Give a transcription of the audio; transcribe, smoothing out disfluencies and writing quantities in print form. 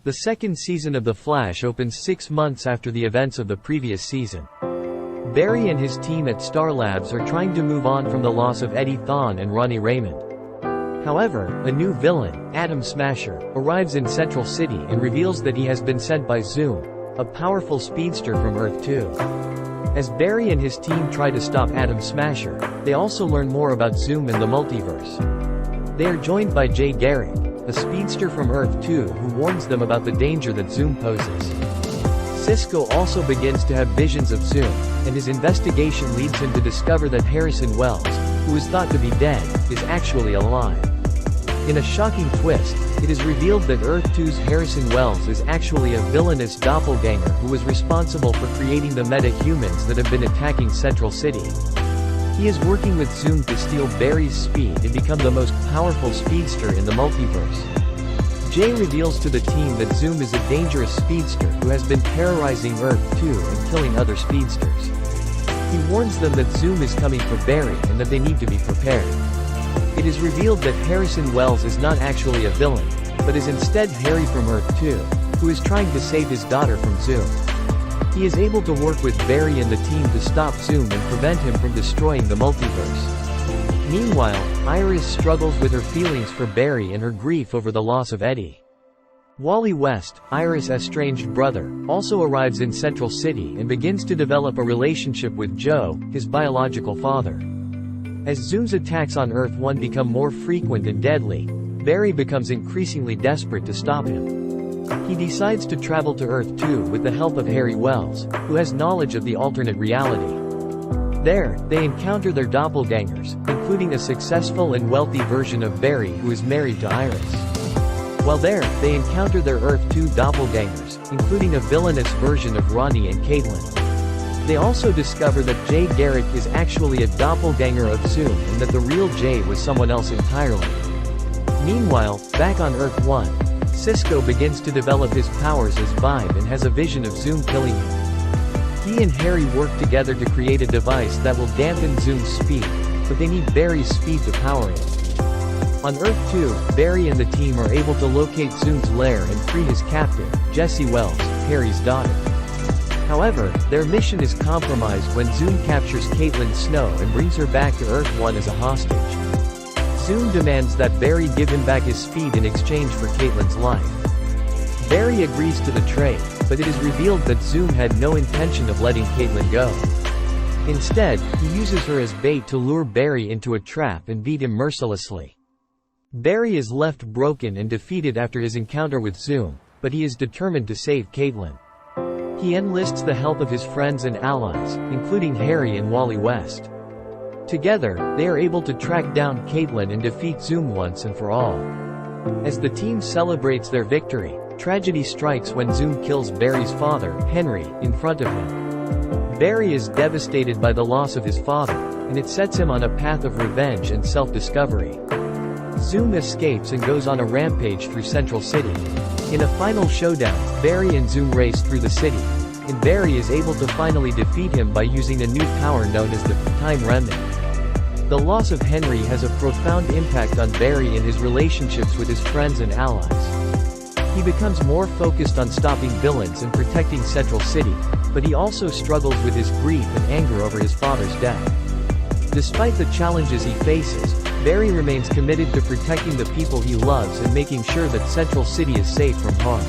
The second season of The Flash opens 6 months after the events of the previous season. Barry and his team at Star Labs are trying to move on from the loss of Eddie Thawne and Ronnie Raymond. However, a new villain, Atom Smasher, arrives in Central City and reveals that he has been sent by Zoom, a powerful speedster from Earth 2. As Barry and his team try to stop Atom Smasher, they also learn more about Zoom and the Multiverse. They are joined by Jay Garrick, a speedster from Earth 2 who warns them about the danger that Zoom poses. Cisco also begins to have visions of Zoom, and his investigation leads him to discover that Harrison Wells, who is thought to be dead, is actually alive. In a shocking twist, it is revealed that Earth 2's Harrison Wells is actually a villainous doppelganger who was responsible for creating the meta-humans that have been attacking Central City. He is working with Zoom to steal Barry's speed and become the most powerful speedster in the multiverse. Jay reveals to the team that Zoom is a dangerous speedster who has been terrorizing Earth 2 and killing other speedsters. He warns them that Zoom is coming for Barry and that they need to be prepared. It is revealed that Harrison Wells is not actually a villain, but is instead Harry from Earth 2, who is trying to save his daughter from Zoom. He is able to work with Barry and the team to stop Zoom and prevent him from destroying the multiverse. Meanwhile, Iris struggles with her feelings for Barry and her grief over the loss of Eddie. Wally West, Iris' estranged brother, also arrives in Central City and begins to develop a relationship with Joe, his biological father. As Zoom's attacks on Earth 1 become more frequent and deadly, Barry becomes increasingly desperate to stop him. He decides to travel to Earth 2 with the help of Harry Wells, who has knowledge of the alternate reality. There, they encounter their doppelgangers, including a successful and wealthy version of Barry who is married to Iris. While there, they encounter their Earth 2 doppelgangers, including a villainous version of Ronnie and Caitlin. They also discover that Jay Garrick is actually a doppelganger of Zoom and that the real Jay was someone else entirely. Meanwhile, back on Earth 1, Cisco begins to develop his powers as Vibe and has a vision of Zoom killing him. He and Harry work together to create a device that will dampen Zoom's speed, but they need Barry's speed to power it. On Earth 2, Barry and the team are able to locate Zoom's lair and free his captive, Jessie Wells, Harry's daughter. However, their mission is compromised when Zoom captures Caitlin Snow and brings her back to Earth 1 as a hostage. Zoom demands that Barry give him back his speed in exchange for Caitlin's life. Barry agrees to the trade, but it is revealed that Zoom had no intention of letting Caitlin go. Instead, he uses her as bait to lure Barry into a trap and beat him mercilessly. Barry is left broken and defeated after his encounter with Zoom, but he is determined to save Caitlin. He enlists the help of his friends and allies, including Harry and Wally West. Together, they are able to track down Caitlin and defeat Zoom once and for all. As the team celebrates their victory, tragedy strikes when Zoom kills Barry's father, Henry, in front of him. Barry is devastated by the loss of his father, and it sets him on a path of revenge and self-discovery. Zoom escapes and goes on a rampage through Central City. In a final showdown, Barry and Zoom race through the city, and Barry is able to finally defeat him by using a new power known as the Time Remnant. The loss of Henry has a profound impact on Barry and his relationships with his friends and allies. He becomes more focused on stopping villains and protecting Central City, but he also struggles with his grief and anger over his father's death. Despite the challenges he faces, Barry remains committed to protecting the people he loves and making sure that Central City is safe from harm.